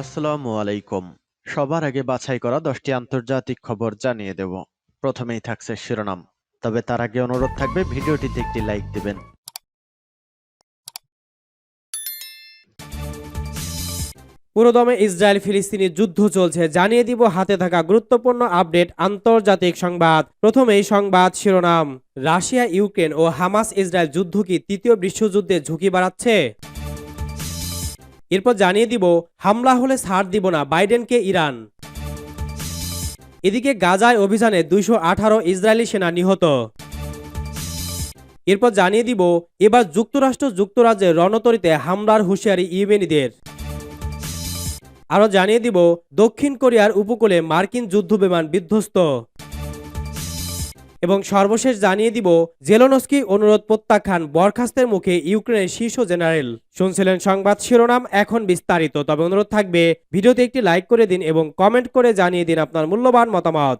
আসসালামু আলাইকুম। সবার আগে বাছাই করা 10টি আন্তর্জাতিক খবর জানিয়ে দেব। প্রথমেই থাকছে শিরোনাম। তবে তার আগে অনুরোধ থাকবে ভিডিওটিতে একটি লাইক দিবেন। পুরোদমে ইসরায়েল ফিলিস্তিনি যুদ্ধ চলছে, জানিয়ে দিব হাতে থাকা গুরুত্বপূর্ণ আপডেট আন্তর্জাতিক সংবাদ। প্রথমেই সংবাদ শিরোনাম। রাশিয়া ইউক্রেন ও হামাস ইসরায়েল যুদ্ধ কি তৃতীয় বিশ্বযুদ্ধের ঝুঁকি বাড়াচ্ছে? এরপর জানিয়ে দিব হামলা হলে ছাড় দিব না বাইডেনকে ইরান। এদিকে গাজায় অভিযানে 218 ইসরায়েলি সেনা নিহত। এরপর জানিয়ে দিব এবার যুক্তরাজ্যের রণতরীতে হামলার হুঁশিয়ারি ইয়েমেনিদের। আরও জানিয়ে দিব দক্ষিণ কোরিয়ার উপকূলে মার্কিন যুদ্ধবিমান বিধ্বস্ত। এবং সর্বশেষ জানিয়ে দিব জেলেনস্কি অনুরোধ প্রত্যাখ্যান, বরখাস্তের মুখে ইউক্রেনের শীর্ষ জেনারেল। শুনছিলেন সংবাদ শিরোনাম, এখন বিস্তারিত। তবে অনুরোধ থাকবে ভিডিওতে একটি লাইক করে দিন এবং কমেন্ট করে জানিয়ে দিন আপনার মূল্যবান মতামত।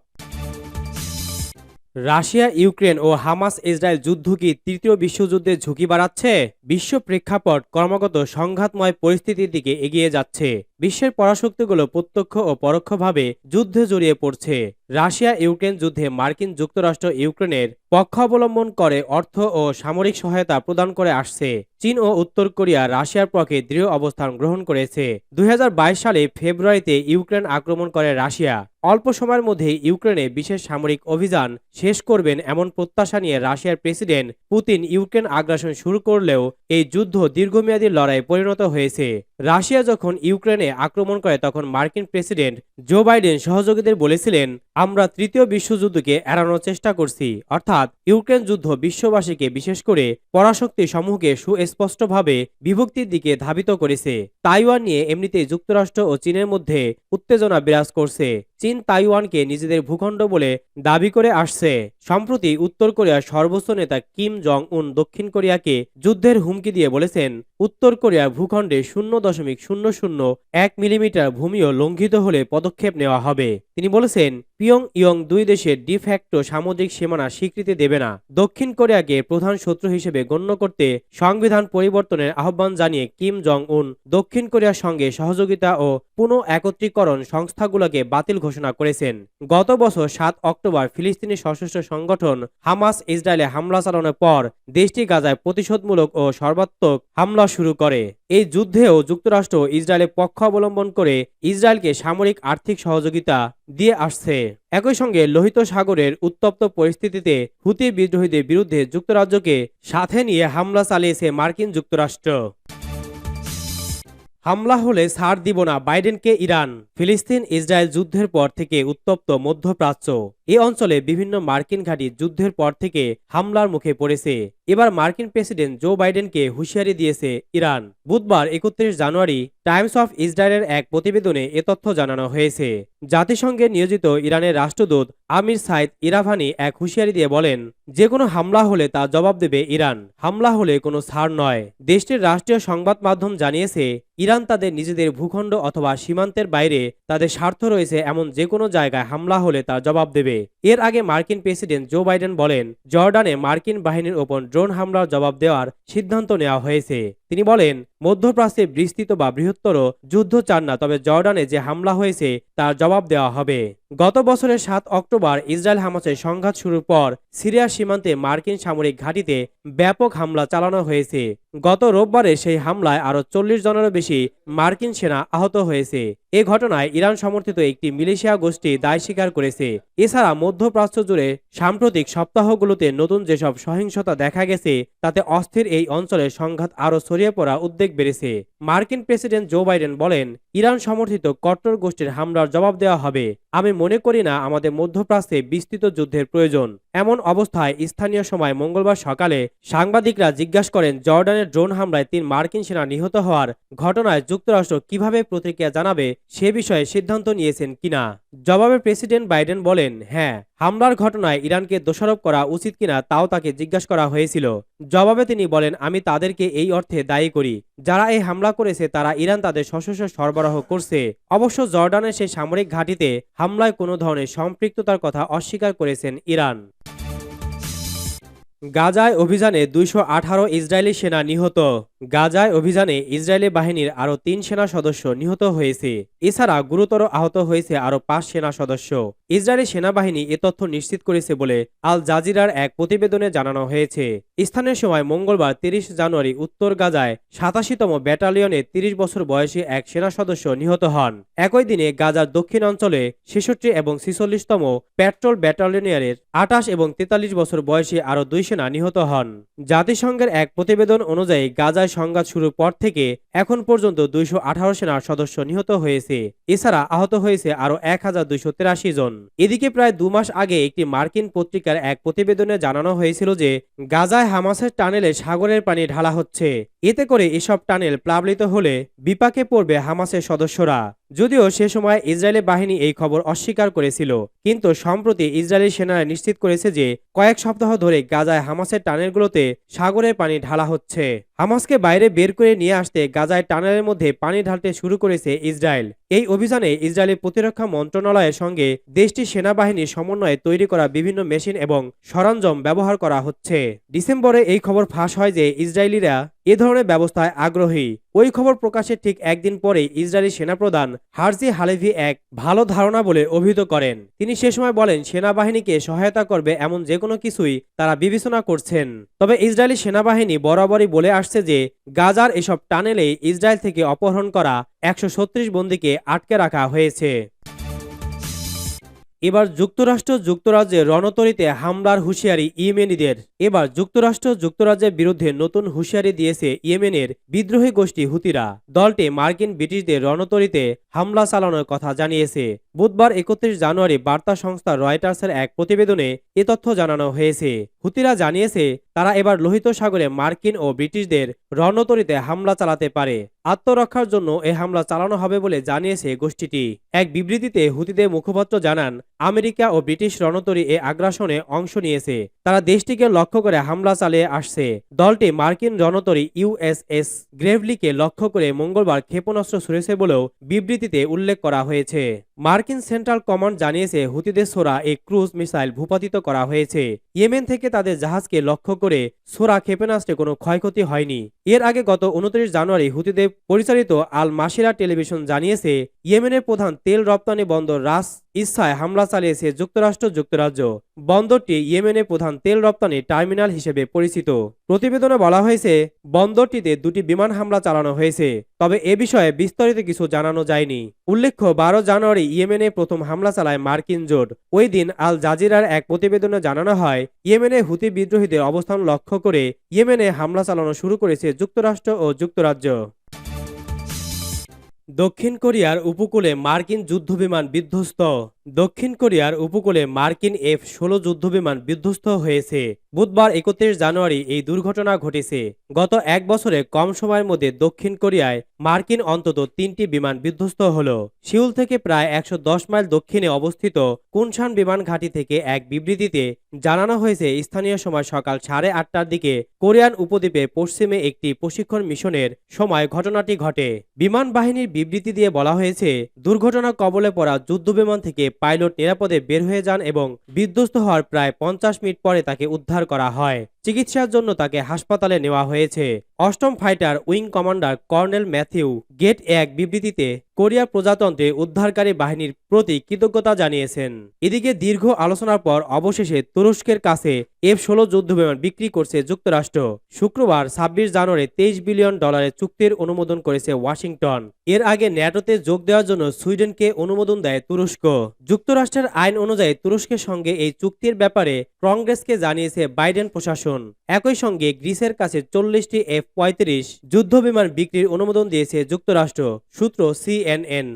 রাশিয়া ইউক্রেন ও হামাস ইসরায়েল যুদ্ধ কি তৃতীয় বিশ্বযুদ্ধের ঝুঁকি বাড়াচ্ছে? বিশ্ব প্রেক্ষাপট ক্রমাগত সংঘাতময় পরিস্থিতির দিকে এগিয়ে যাচ্ছে। বিশ্বের পরাশক্তিগুলো প্রত্যক্ষ ও পরোক্ষভাবে যুদ্ধে জড়িয়ে পড়ছে। রাশিয়া ইউক্রেন যুদ্ধে মার্কিন যুক্তরাষ্ট্র ইউক্রেনের পক্ষ অবলম্বন করে অর্থ ও সামরিক সহায়তা প্রদান করে আসছে। চীন ও উত্তর কোরিয়া রাশিয়ার পক্ষে দৃঢ় অবস্থান গ্রহণ করেছে। 2022 সালে ফেব্রুয়ারিতে ইউক্রেন আক্রমণ করে রাশিয়া। অল্প সময়ের মধ্যে ইউক্রেনে বিশেষ সামরিক অভিযান শেষ করবেন এমন প্রত্যাশা নিয়ে রাশিয়ার প্রেসিডেন্ট পুতিন ইউক্রেন আগ্রাসন শুরু করলেও এই যুদ্ধ দীর্ঘমেয়াদী লড়াই পরিণত হয়েছে। রাশিয়া যখন ইউক্রেনে আক্রমণ করে তখন মার্কিন প্রেসিডেন্ট জো বাইডেন সহযোগীদের বলেছিলেন, আমরা তৃতীয় বিশ্বযুদ্ধকে এড়ানোর চেষ্টা করছি, অর্থাৎ ইউক্রেন যুদ্ধ বিশ্ববাসীকে বিশেষ করে পরাশক্তি সমূহকে সুস্পষ্টভাবে বিভক্তির দিকে ধাবিত করেছে। তাইওয়ান নিয়ে এমনিতেই যুক্তরাষ্ট্র ও চীনের মধ্যে উত্তেজনা বিরাজ করছে। চীন তাইওয়ানকে নিজেদের ভূখণ্ড বলে দাবি করে আসছে। সম্প্রতি উত্তর কোরিয়ার সর্বোচ্চ নেতা কিম জং উন দক্ষিণ কোরিয়াকে যুদ্ধের হুমকি দিয়ে বলেছেন, উত্তর কোরিয়ার ভূখণ্ডে 0.001 মিলিমিটার ভূমিও লঙ্ঘিত হলে পদক্ষেপ নেওয়া হবে। তিনি বলেছেন, পিয়ং ইয়ং দুই দেশের ডিফ্যাক্টো সামুদ্রিক সীমানা স্বীকৃতি দেবে না। দক্ষিণ কোরিয়াকে প্রধান শত্রু হিসেবে গণ্য করতে সংবিধান পরিবর্তনের আহ্বান জানিয়ে কিম জং উন দক্ষিণ কোরিয়ার সঙ্গে সহযোগিতা ও পুনঃ একত্রীকরণ সংস্থাগুলোকে বাতিল ঘোষণা করেছেন। গত বছর 7 অক্টোবর ফিলিস্তিনি সশস্ত্র সংগঠন হামাস ইসরায়েলে হামলা চালানোর পর দেশটি গাজায় প্রতিশোধমূলক ও সর্বাত্মক হামলা শুরু করে। এই যুদ্ধেও যুক্তরাষ্ট্র ইসরায়েলের পক্ষ অবলম্বন করে ইসরায়েলকে সামরিক আর্থিক সহযোগিতা দিয়ে আসছে। একই সঙ্গে লোহিত সাগরের উত্তপ্ত পরিস্থিতিতে হুতি বিদ্রোহীদের বিরুদ্ধে যুক্তরাজ্যকে সাথে নিয়ে হামলা চালিয়েছে মার্কিন যুক্তরাষ্ট্র। হামলা হলে ছাড় দিব না বাইডেনকে ইরান। ফিলিস্তিন ইসরায়েল যুদ্ধের পর থেকে উত্তপ্ত মধ্যপ্রাচ্য। এই অঞ্চলে বিভিন্ন মার্কিন ঘাঁটি যুদ্ধের পর থেকে হামলার মুখে পড়েছে। এবার মার্কিন প্রেসিডেন্ট জো বাইডেনকে হুঁশিয়ারি দিয়েছে ইরান। বুধবার 31 জানুয়ারি টাইমস অফ ইসরায়েলের এক প্রতিবেদনে এ তথ্য জানানো হয়েছে। জাতিসংঘে নিয়োজিত ইরানের রাষ্ট্রদূত আমির সাইদ ইরাভানি এক হুঁশিয়ারি দিয়ে বলেন, যে কোনো হামলা হলে তা জবাব দেবে ইরান। হামলা হলে কোনো ছাড় নয়। দেশটির রাষ্ট্রীয় সংবাদ মাধ্যম জানিয়েছে, ইরান তাদের নিজেদের ভূখণ্ড অথবা সীমান্তের বাইরে তাদের স্বার্থ রয়েছে এমন যে কোনো জায়গায় হামলা হলে তার জবাব দেবে। এর আগে মার্কিন প্রেসিডেন্ট জো বাইডেন বলেন, জর্ডানে মার্কিন বাহিনীর ওপর ড্রোন হামলার জবাব দেওয়ার সিদ্ধান্ত নেওয়া হয়েছে। তিনি বলেন, মধ্যপ্রাচ্যে বিস্তৃত বা বৃহত্তর যুদ্ধ চান না, তবে জর্ডানে যে হামলা হয়েছে তার জবাব দেওয়া হবে। গত বছরের 7 অক্টোবর ইসরায়েল হামাসের সংঘাত শুরুর পর সিরিয়ার সীমান্তে মার্কিন সামরিক ঘাঁটিতে ব্যাপক হামলা চালানো হয়েছে। গত রোববারে সেই হামলায় আরও 40 জনেরও বেশি মার্কিন সেনা আহত হয়েছে। এ ঘটনায় ইরান সমর্থিত একটি মিলিশিয়া গোষ্ঠী দায় স্বীকার করেছে। এছাড়া মধ্যপ্রাচ্য জুড়ে সাম্প্রতিক সপ্তাহগুলোতে নতুন যেসব সহিংসতা দেখা গেছে তাতে অস্থির এই অঞ্চলের সংঘাত আরও ছড়িয়ে পড়া উদ্বেগ বেড়েছে। মার্কিন প্রেসিডেন্ট জো বাইডেন বলেন, ইরান সমর্থিত কট্টর গোষ্ঠীর হামলার জবাব দেওয়া হবে। আমি মনে করি না আমাদের মধ্যপ্রাচ্যে বিস্তৃত যুদ্ধের প্রয়োজন। এমন অবস্থায় স্থানীয় সময় মঙ্গলবার সকালে সাংবাদিকরা জিজ্ঞাসা করেন, জর্ডানের ড্রোন হামলায় 3 মার্কিন সেনা নিহত হওয়ার ঘটনায় যুক্তরাষ্ট্র কিভাবে প্রতিক্রিয়া জানাবে সে বিষয়ে সিদ্ধান্ত নিয়েছেন কিনা। জবাবে প্রেসিডেন্ট বাইডেন বলেন, হ্যাঁ, হামলার ঘটনায় ইরানকে দোষারোপ করা উচিত কিনা তাও তাকে জিজ্ঞাসা করা হয়েছিল। জবাবে তিনি বলেন, আমি তাদেরকে এই অর্থে দায়ী করি, যারা এই হামলা করেছে তারা ইরান তাদের সশস্ত্র সরবরাহ করছে। অবশ্য জর্ডানের সেই সামরিক ঘাঁটিতে হামলায় কোনো ধরনের সম্পৃক্ততার কথা অস্বীকার করেছেন ইরান। গাজায় অভিযানে ২১৮ ইসরায়েলি সেনা নিহত। গাজায় অভিযানে ইসরায়েলি বাহিনীর আরও ৩ সেনা সদস্য নিহত হয়েছে। এছাড়া গুরুতর আহত হয়েছে আরও ৫ সেনা সদস্য। ইসরায়েলি সেনাবাহিনী এ তথ্য নিশ্চিত করেছে বলে আল জাজিরার এক প্রতিবেদনে জানানো হয়েছে। স্থানীয় সময় মঙ্গলবার ৩০ জানুয়ারি উত্তর গাজায় ৮৭তম ব্যাটালিয়নে ৩০ বছর বয়সী এক সেনা সদস্য নিহত হন। একই দিনে গাজার দক্ষিণ অঞ্চলে ৬৬ এবং ৪৬তম পেট্রোল ব্যাটালিয়নের ২৮ এবং ৪৩ বছর বয়সী আরও ২ সেনা নিহত হন। জাতিসংঘের এক প্রতিবেদন অনুযায়ী গাজায় সংঘাত শুরুর পর থেকে এখন পর্যন্ত ২১৮ সেনার সদস্য নিহত হয়েছে। এছাড়া আহত হয়েছে আরও ১,২৮৩ জন। এদিকে প্রায় ২ মাস আগে একটি মার্কিন পত্রিকার এক প্রতিবেদনে জানানো হয়েছিল যে গাজায় হামাসের টানেলে সাগরের পানি ঢালা হচ্ছে। এতে করে এসব টানেল প্লাবিত হলে বিপাকে পড়বে হামাসের সদস্যরা। যদিও সে সময় ইসরায়েলি বাহিনী এই খবর অস্বীকার করেছিল, কিন্তু সম্প্রতি ইসরায়েলি সেনারা নিশ্চিত করেছে যে কয়েক সপ্তাহ ধরে গাজায় হামাসের টানেলগুলোতে সাগরের পানি ঢালা হচ্ছে। হামাসকে বাইরে বের করে নিয়ে আসতে গাজায় টানেলের মধ্যে পানি ঢালতে শুরু করেছে ইসরায়েল। এই অভিযানে ইসরায়েলি প্রতিরক্ষা মন্ত্রণালয়ের সঙ্গে দেশটির সেনাবাহিনীর সমন্বয়ে তৈরি করা বিভিন্ন মেশিন এবং সরঞ্জাম ব্যবহার করা হচ্ছে। ডিসেম্বরে এই খবর ফাঁস হয় যে ইসরায়েলিরা এ ধরনের ব্যবস্থায় আগ্রহী। ওই খবর প্রকাশের ঠিক একদিন পরে ইসরায়েলি সেনাপ্রধান হার্জি হালেভি এক ভালো ধারণা বলে অভিহিত করেন। তিনি সে সময় বলেন, সেনাবাহিনীকে সহায়তা করবে এমন যে কোনো কিছুই তারা বিবেচনা করছেন। তবে ইসরায়েলি সেনাবাহিনী বরাবরই বলে আসছে যে গাজার এসব টানেলে ইসরায়েল থেকে অপহরণ করা ১৩৬ বন্দীকে আটকে রাখা হয়েছে। এবার যুক্তরাজ্যের রণতরীতে হামলার হুঁশিয়ারি ইয়েমেনিদের। এবার যুক্তরাজ্যের বিরুদ্ধে নতুন হুঁশিয়ারি দিয়েছে ইয়েমেনের বিদ্রোহী গোষ্ঠী হুতিরা। দলটি মার্কিন ব্রিটিশদের রণতরীতে হামলা চালানোর কথা জানিয়েছে। বুধবার ৩১ জানুয়ারি বার্তা সংস্থা রয়টার্সের এক প্রতিবেদনে এ তথ্য জানানো হয়েছে। হুতিরা জানিয়েছে তারা এবার লোহিত সাগরে মার্কিন ও ব্রিটিশদের রণতরীতে হামলা চালাতে পারে। আত্মরক্ষার জন্য এ হামলা চালানো হবে বলে জানিয়েছে গোষ্ঠীটি। এক বিবৃতিতে হুতিদের মুখপাত্র জানান, আমেরিকা ও ব্রিটিশ রণতরী এ আগ্রাসনে অংশ নিয়েছে। তারা দেশটিকে লক্ষ্য করে হামলা চালিয়ে আসছে। দলটি মার্কিন রণতরী ইউএসএস গ্রেভলিকে লক্ষ্য করে মঙ্গলবার ক্ষেপণাস্ত্র ছুড়েছে বলেও বিবৃতিতে উল্লেখ করা হয়েছে। মার্কিন সেন্ট্রাল কমান্ড জানিয়েছে হুতিদের ছোড়া এই ক্রুজ মিসাইল ভূপাতিত করা হয়েছে। ইয়েমেন থেকে তাদের জাহাজকে লক্ষ্য করে ছোড়া ক্ষেপণাস্ত্রে কোনো ক্ষয়ক্ষতি হয়নি। এর আগে গত ২৯ জানুয়ারি হুতিদের পরিচালিত আল মাসিরা টেলিভিশন জানিয়েছে ইয়েমেনের প্রধান তেল রপ্তানি বন্দর রাস ইসায় হামলা চালিয়েছে যুক্তরাজ্য। বন্দরটি ইয়েমেনের প্রধান তেল রপ্তানি টার্মিনাল হিসেবে পরিচিত। প্রতিবেদনে বলা হয়েছে বন্দরটিতে ২টি বিমান হামলা চালানো হয়েছে, তবে এ বিষয়ে বিস্তারিত কিছু জানানো যায়নি। উল্লেখ্য, ১২ জানুয়ারি ইয়েমেনে প্রথম হামলা চালায় মার্কিন জোট। ওই দিন আল জাজিরার এক প্রতিবেদনে জানানো হয় ইয়েমেনে হুতি বিদ্রোহীদের অবস্থান লক্ষ্য করে ইয়েমেনে হামলা চালানো শুরু করেছে যুক্তরাষ্ট্র ও যুক্তরাজ্য। দক্ষিণ কোরিয়ার উপকূলে মার্কিন যুদ্ধবিমান বিধ্বস্ত। দক্ষিণ কোরিয়ার উপকূলে মার্কিন F-16 যুদ্ধবিমান বিধ্বস্ত হয়েছে। বুধবার ৩১ জানুয়ারি এই দুর্ঘটনা ঘটেছে। গত এক বছরে কম সময়ের মধ্যে দক্ষিণ কোরিয়ায় মার্কিন অন্তত ৩টি বিমান বিধ্বস্ত হল। সিউল থেকে প্রায় ১১০ মাইল দক্ষিণে অবস্থিত কুনসান বিমান ঘাঁটি থেকে এক বিবৃতিতে জানানো হয়েছে স্থানীয় সময় সকাল ৮:৩০টার দিকে কোরিয়ান উপদ্বীপে পশ্চিমে একটি প্রশিক্ষণ মিশনের সময় ঘটনাটি ঘটে। বিমান বাহিনীর বিবৃতি দিয়ে বলা হয়েছে দুর্ঘটনা কবলে পড়া যুদ্ধবিমান থেকে পাইলট নিরাপদে বের হয়ে যান এবং বিধ্বস্ত হওয়ার প্রায় ৫০ মিনিট পরে তাকে উদ্ধার করা হয়। চিকিৎসার জন্য তাকে হাসপাতালে নেওয়া হয়েছে। ৮ম fighter wing commander colonel Matthew গেট এক বিবৃতিতে কোরিয়া প্রজাতন্ত্রে উদ্ধারকারী বাহিনীর প্রতি কৃতজ্ঞতা জানিয়েছেন। এদিকে দীর্ঘ আলোচনার পর অবশেষে তুরস্কের কাছে F-16 যুদ্ধবিমান বিক্রি করছে যুক্তরাষ্ট্র। শুক্রবার ২৬ জানুয়ারি $২৩ বিলিয়ন চুক্তির অনুমোদন করেছে ওয়াশিংটন। এর আগে ন্যাটোতে যোগ দেওয়ার জন্য সুইডেনকে অনুমোদন দেয় তুরস্ক। যুক্তরাষ্ট্রের আইন অনুযায়ী তুরস্কের সঙ্গে এই চুক্তির ব্যাপারে কংগ্রেসকে জানিয়েছে বাইডেন প্রশাসন। একই সঙ্গে গ্রিসের কাছে ৪০টি F-৩৫ যুদ্ধবিমান বিক্রির অনুমোদন দিয়েছে যুক্তরাষ্ট্র, সূত্র CNN।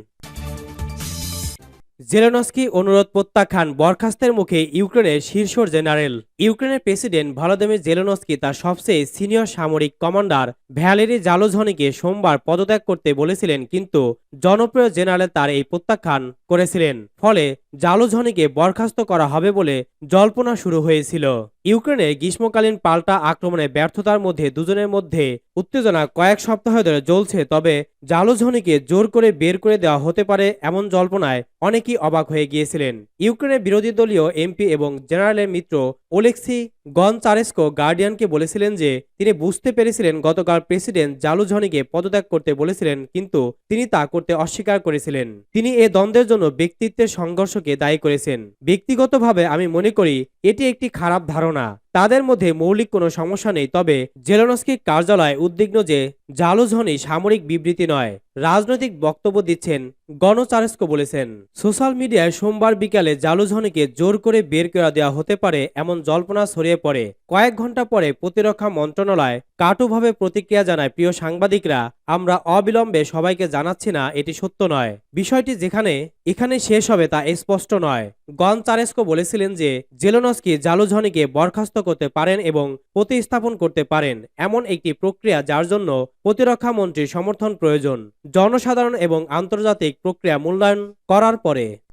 জেলেনস্কি অনুরোধ প্রত্যাখ্যান, বরখাস্তের মুখে ইউক্রেনের শীর্ষ জেনারেল। ইউক্রেনের প্রেসিডেন্ট ভলোদিমির জেলেনস্কি তার সবচেয়ে সিনিয়র সামরিক কমান্ডার ভ্যালেরি জালুঝনিকে সোমবার পদত্যাগ করতে বলেছিলেন, কিন্তু জনপ্রিয় জেনারেল তার এই প্রত্যাখ্যান করেছিলেন। ফলে জালুঝনিকে বরখাস্ত করা হবে বলে জল্পনা শুরু হয়েছিল। ইউক্রেনের গ্রীষ্মকালীন পাল্টা আক্রমণে ব্যর্থতার মধ্যে দুজনের মধ্যে উত্তেজনা কয়েক সপ্তাহ ধরে জ্বলছে। তবে জালুঝনিকে জোর করে বের করে দেওয়া হতে পারে এমন জল্পনায় অনেকেই অবাক হয়ে গিয়েছিলেন। ইউক্রেনের বিরোধী দলীয় এমপি এবং জেনারেলের মিত্র ওলেক্সি গনচারেস্কো গার্ডিয়ানকে বলেছিলেন যে তিনি বুঝতে পেরেছিলেন গতকাল প্রেসিডেন্ট জালুঝনিকে পদত্যাগ করতে বলেছিলেন, কিন্তু তিনি তা করতে অস্বীকার করেছিলেন। তিনি এ দ্বন্দ্বের জন্য ব্যক্তিত্বের সংঘর্ষকে দায়ী করেছেন। ব্যক্তিগতভাবে আমি মনে করি এটি একটি খারাপ ধারণা। তাদের মধ্যে মৌলিক কোনো সমস্যা নেই, তবে জেলেনস্কির কার্যালয় উদ্বিগ্ন যে জালুঝনি সামরিক বিবৃতি নয়, রাজনৈতিক বক্তব্য দিচ্ছেন, গনচারেস্কো বলেছেন। সোশ্যাল মিডিয়ায় সোমবার বিকালে জালুঝনিকে জোর করে বের করে দেওয়া হতে পারে এমন জল্পনা ছড়িয়ে পড়ে। কয়েক ঘন্টা পরে প্রতিরক্ষা মন্ত্রণালয় কাটুভাবে প্রতিক্রিয়া জানায়, প্রিয় সাংবাদিকরা, আমরা অবিলম্বে সবাইকে জানাচ্ছি না এটি সত্য নয়। বিষয়টি এখানে শেষ হবে তা স্পষ্ট নয়। গনচারেস্কো বলেছিলেন যে জেলেনস্কি জালুঝনিকে বরখাস্ত করতে পারেন এবং প্রতিস্থাপন করতে পারেন এমন একটি প্রক্রিয়া যার জন্য প্রতিরক্ষা মন্ত্রীর সমর্থন প্রয়োজন, জনসাধারণ এবং আন্তর্জাতিক প্রক্রিয়া মূল্যায়ন করার পরে।